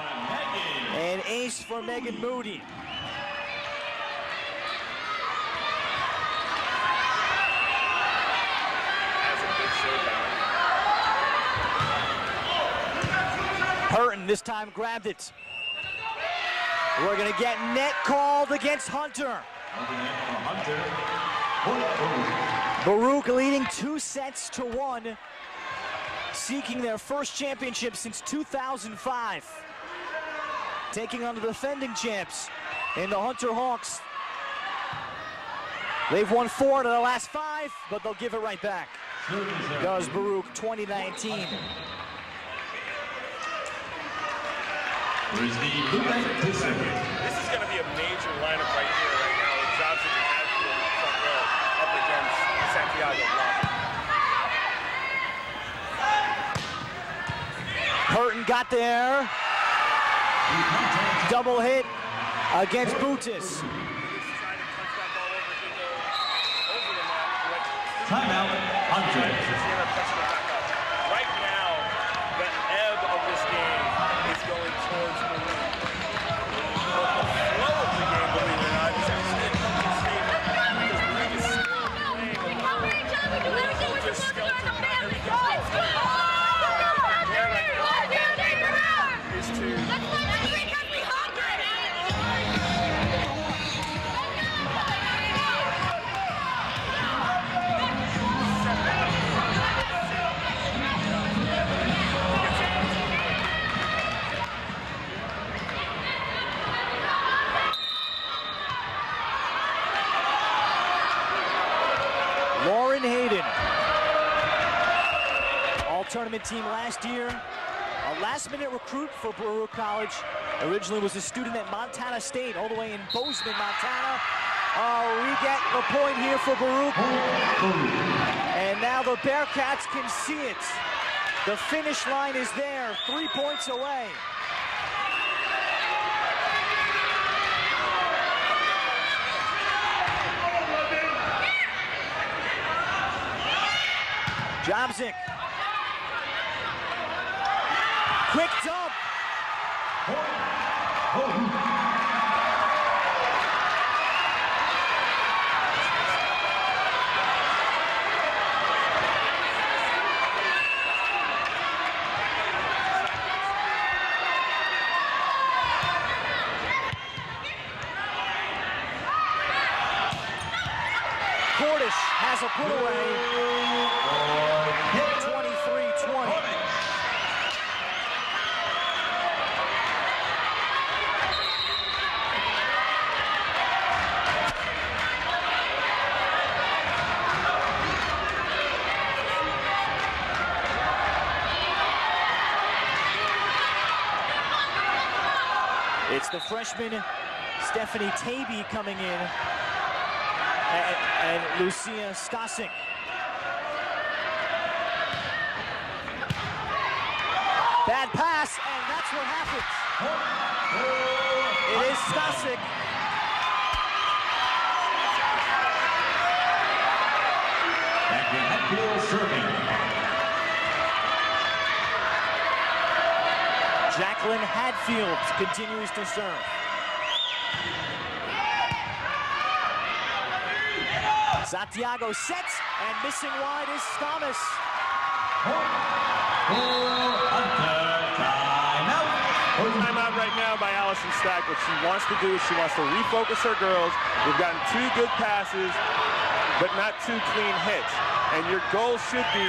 [SPEAKER 1] An ace for Megan Moody. Hurton this time grabbed it. We're gonna get net called against Hunter. Baruch leading 2-1, seeking their first championship since 2005. Taking on the defending champs in the Hunter Hawks. They've won 4 out of the last 5, but they'll give it right back. Does Baruch 2019.
[SPEAKER 3] Where's the This
[SPEAKER 2] is going to be a major lineup right here, right now, with Johnson and Hadfield in the front row up against Santiago Blanco.
[SPEAKER 1] Hurton got there. Double hit against Butis.
[SPEAKER 3] Timeout, Hunter.
[SPEAKER 2] Right now, the ebb of this game is going towards Baruch. The flow of the game, believe it or not, is actually because Baruch is still playing a little just skelter. Not everything's is to
[SPEAKER 1] Hayden, all-tournament team last year, a last-minute recruit for Baruch College. Originally was a student at Montana State, all the way in Bozeman, Montana. We get the point here for Baruch. And now the Bearcats can see it. The finish line is there, 3 points away. Jobzik. Quick dump. Has a put away. 23-20. It's the freshman Stephanie Taby coming in. And Lucia Stasek. Bad pass, and that's what happens. It is Stasek. Jacqueline Hadfield continues to serve. Santiago sets, and missing wide is Stamas.
[SPEAKER 2] Timeout right now by Allison Stack. What she wants to do is she wants to refocus her girls. They've gotten 2 good passes, but not 2 clean hits. And your goal should be,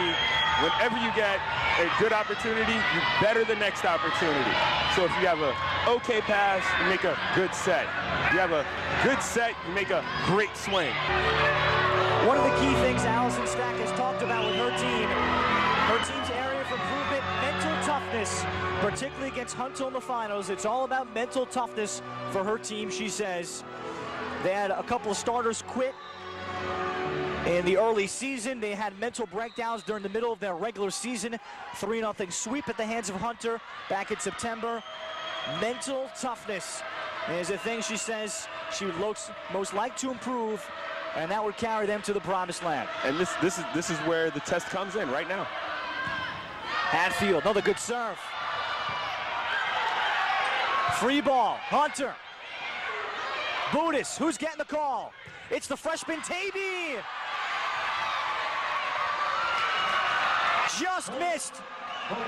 [SPEAKER 2] whenever you get a good opportunity, you better the next opportunity. So if you have a okay pass, you make a good set. If you have a good set, you make a great swing.
[SPEAKER 1] One of the key things Allison Stack has talked about with her team's area of improvement, mental toughness, particularly against Huntsville in the finals. It's all about mental toughness for her team, she says. They had a couple of starters quit in the early season. They had mental breakdowns during the middle of their regular season. 3-0 sweep at the hands of Hunter back in September. Mental toughness is a thing she says she would most like to improve, and that would carry them to the promised land.
[SPEAKER 2] And this is where the test comes in right now.
[SPEAKER 1] Hadfield, another good serve. Free ball, Hunter. Budis, who's getting the call? It's the freshman Taby. Just missed.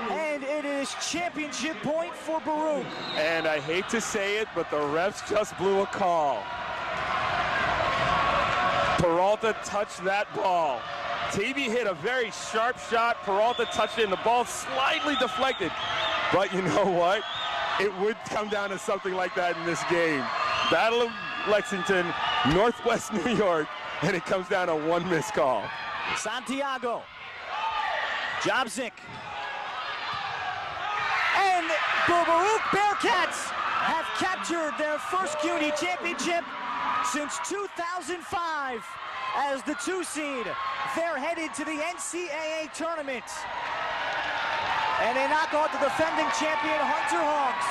[SPEAKER 1] And it is championship point for Baruch.
[SPEAKER 2] And I hate to say it, but the refs just blew a call. Peralta touched that ball. Taby hit a very sharp shot. Peralta touched it, and the ball slightly deflected. But you know what? It would come down to something like that in this game. Battle of Lexington, Northwest New York, and it comes down to 1 missed call.
[SPEAKER 1] Santiago. Jobzik. And the Baruch Bearcats have captured their first CUNY championship since 2005 as the 2 seed. They're headed to the NCAA tournament. And they knock out the defending champion Hunter Hawks.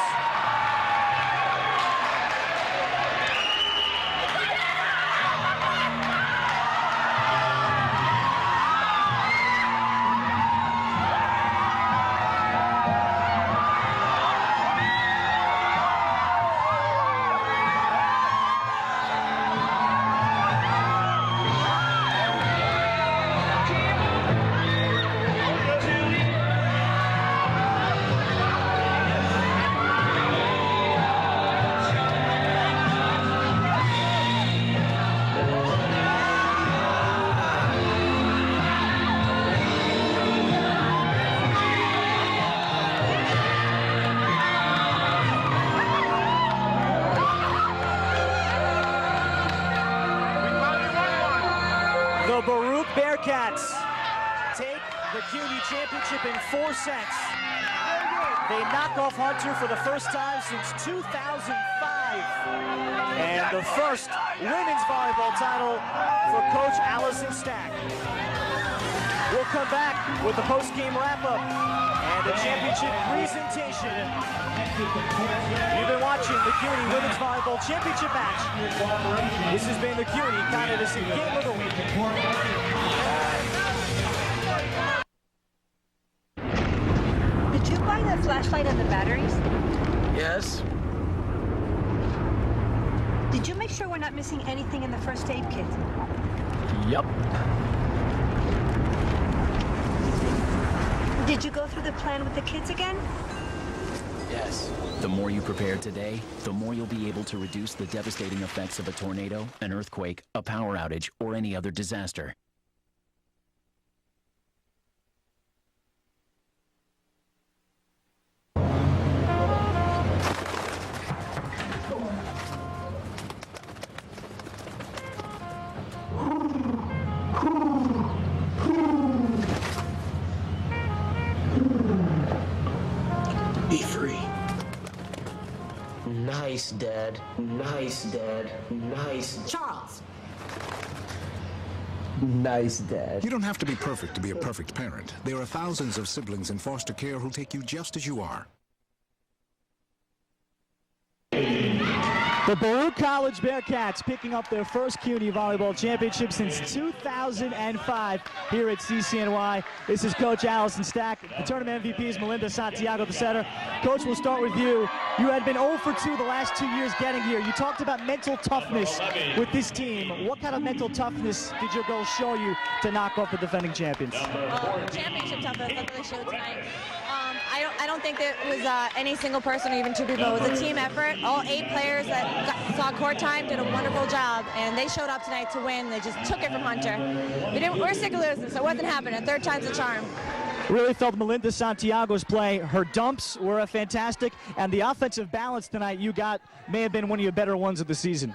[SPEAKER 1] The Baruch Bearcats take the CUNY championship in 4 sets. They knock off Hunter for the first time since 2005. And the first women's volleyball title for Coach Allison Stack. We'll come back with the post-game wrap-up and the championship presentation. You've been watching the CUNY Women's Volleyball Championship match. This has been the CUNY Con-Edison Game of the Week.
[SPEAKER 10] Did you buy that the flashlight and the batteries?
[SPEAKER 5] Yes.
[SPEAKER 10] Did you make sure we're not missing anything in the first aid kit?
[SPEAKER 5] Yup.
[SPEAKER 10] Did you go through the plan with the kids again?
[SPEAKER 5] Yes.
[SPEAKER 11] The more you prepare today, the more you'll be able to reduce the devastating effects of a tornado, an earthquake, a power outage, or any other disaster.
[SPEAKER 5] Be free.
[SPEAKER 12] Nice, Dad. Nice, Dad. Nice.
[SPEAKER 10] Charles!
[SPEAKER 12] Nice, Dad.
[SPEAKER 13] You don't have to be perfect to be a perfect parent. There are thousands of siblings in foster care who'll take you just as you are.
[SPEAKER 1] The Baruch College Bearcats picking up their first CUNY Volleyball Championship since 2005 here at CCNY. This is Coach Allison Stack. The tournament MVP is Melinda Santiago, the setter. Coach, we'll start with you. You had been 0 for 2 the last 2 years getting here. You talked about mental toughness with this team. What kind of mental toughness did your girls show you to knock off the defending champions?
[SPEAKER 14] Championship toughness that really showed tonight. I don't think that it was any single person or even 2 people. It was a team effort. All 8 players that saw court time did a wonderful job, and they showed up tonight to win. They just took it from Hunter. We're sick of losing, so it wasn't happening. 3rd time's a charm.
[SPEAKER 1] Really felt Melinda Santiago's play. Her dumps were fantastic, and the offensive balance tonight you got may have been one of your better ones of the season.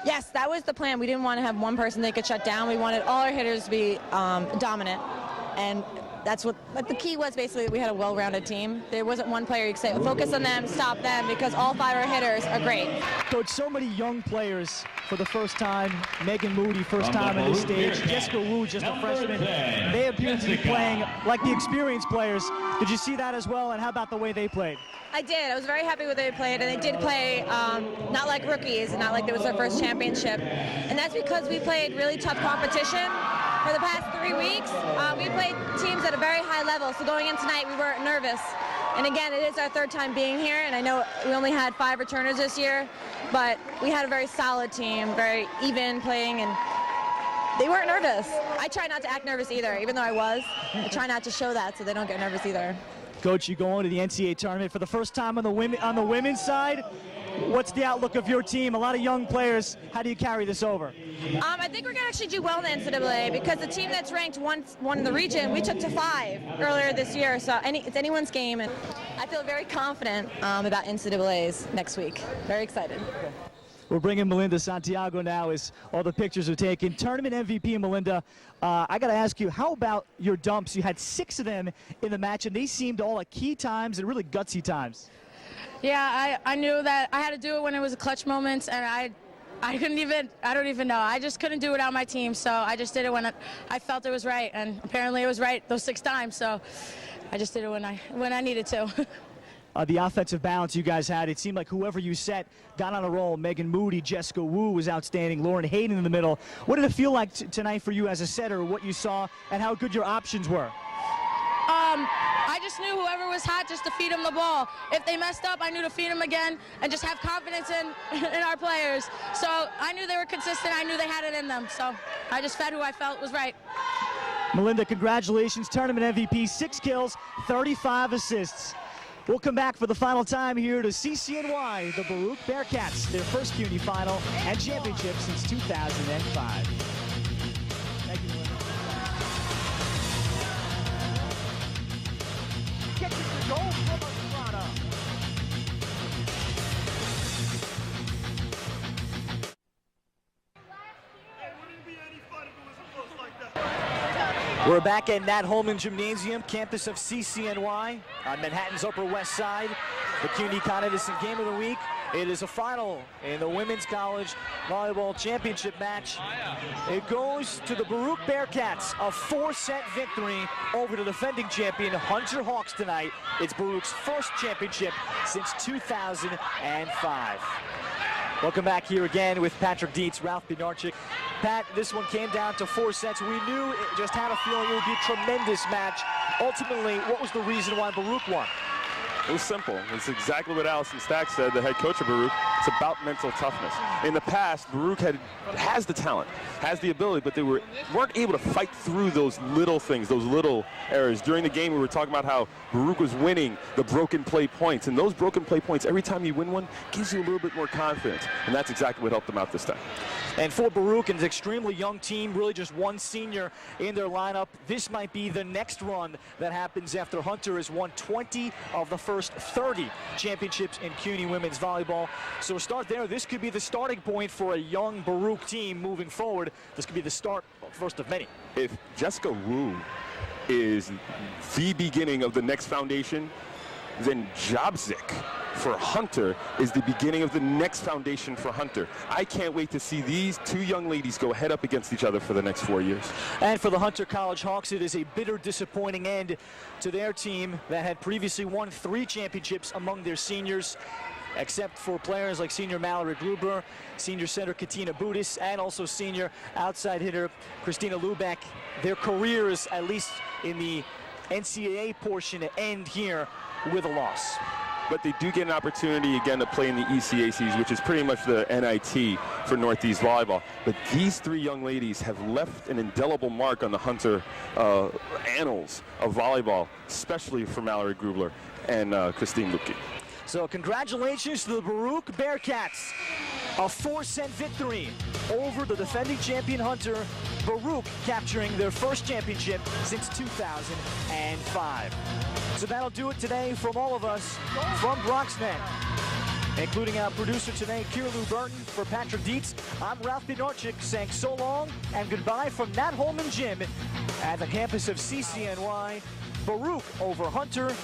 [SPEAKER 14] Yes, that was the plan. We didn't want to have one person they could shut down. We wanted all our hitters to be dominant, and that's what the key was. Basically, we had a well-rounded team. There wasn't one player you could say, focus on them, stop them, because all 5 of our hitters are great.
[SPEAKER 1] Coach, so many young players for the first time. Megan Moody, first time on this stage. Jessica Wu, just a freshman. They appear to be playing like the experienced players. Did you see that as well, and how about the way they played?
[SPEAKER 14] I did. I was very happy with the way they played, and they did play not like rookies, and not like it was their first championship. And that's because we played really tough competition for the past 3 weeks. We played teams at a very high level, so going in tonight, we weren't nervous. And again, it is our 3rd time being here, and I know we only had 5 returners this year, but we had a very solid team, very even playing, and they weren't nervous. I try not to act nervous either, even though I was. I try not to show that so they don't get nervous either.
[SPEAKER 1] Coach, you go on to the NCAA tournament for the first time on the women's side. What's the outlook of your team? A lot of young players. How do you carry this over?
[SPEAKER 14] I think we're going to actually do well in the NCAA because the team that's ranked one in the region, we took to 5 earlier this year. So it's anyone's game, and I feel very confident about NCAAs next week. Very excited.
[SPEAKER 1] We're bringing Melinda Santiago now as all the pictures are taken. Tournament MVP, Melinda. I got to ask you, how about your dumps? You had 6 of them in the match, and they seemed all at key times and really gutsy times.
[SPEAKER 15] Yeah, I knew that I had to do it when it was a clutch moment, and I don't even know. I just couldn't do it without my team, so I just did it when I felt it was right, and apparently it was right those 6 times, so I just did it when I needed to.
[SPEAKER 1] The offensive balance you guys had, it seemed like whoever you set got on a roll. Megan Moody, Jessica Wu was outstanding, Lauren Hayden in the middle. What did it feel like tonight for you as a setter, what you saw, and how good your options were?
[SPEAKER 15] I just knew whoever was hot just to feed them the ball. If they messed up, I knew to feed them again and just have confidence in our players. So I knew they were consistent. I knew they had it in them. So I just fed who I felt was right.
[SPEAKER 1] Melinda, congratulations. Tournament MVP, 6 kills, 35 assists. We'll come back for the final time here to CCNY, the Baruch Bearcats, their first CUNY final and championship since 2005. Thank you, Melinda. Get the goal from Estrada. We're back at Nat Holman Gymnasium, campus of CCNY on Manhattan's Upper West Side. The CUNY Con Edison Game of the Week. It is a final in the Women's College Volleyball Championship match. It goes to the Baruch Bearcats, a 4-set victory over the defending champion Hunter Hawks tonight. It's Baruch's first championship since 2005. Welcome back here again with Patrick Dietz, Ralph Bednarczyk. Pat, this one came down to 4 sets. We knew, just had a feeling it would be a tremendous match. Ultimately, what was the reason why Baruch won?
[SPEAKER 2] It was simple. It's exactly what Allison Stack said, the head coach of Baruch. It's about mental toughness. In the past, Baruch has the talent, has the ability, but they weren't able to fight through those little things, those little errors. During the game, we were talking about how Baruch was winning the broken play points, and those broken play points, every time you win one, gives you a little bit more confidence, and that's exactly what helped them out this time.
[SPEAKER 1] And for Baruch, an extremely young team, really just one senior in their lineup, this might be the next run that happens after Hunter has won 20 of the first 30 championships in CUNY women's volleyball. So we'll start there. This could be the starting point for a young Baruch team moving forward. This could be the start, first of many.
[SPEAKER 2] If Jessica Wu is the beginning of the next foundation, then Jobzik for Hunter is the beginning of the next foundation for Hunter. I can't wait to see these two young ladies go head up against each other for the next 4 years.
[SPEAKER 1] And for the Hunter College Hawks, it is a bitter, disappointing end to their team that had previously won 3 championships among their seniors, except for players like senior Mallory Gruber, senior center Katina Budis, and also senior outside hitter Christina Lubeck. Their careers, at least in the NCAA portion, end here with a loss.
[SPEAKER 2] But they do get an opportunity again to play in the ECACs, which is pretty much the NIT for Northeast Volleyball. But these 3 young ladies have left an indelible mark on the Hunter annals of volleyball, especially for Mallory Grubler and Christine Lupke.
[SPEAKER 1] So congratulations to the Baruch Bearcats. A 4-set victory over the defending champion Hunter. Baruch capturing their first championship since 2005. So that'll do it today from all of us from Broxnet, including our producer today, Kira Burton. For Patrick Dietz, I'm Ralph Bednarczyk saying so long and goodbye from Nat Holman Gym at the campus of CCNY. Baruch over Hunter.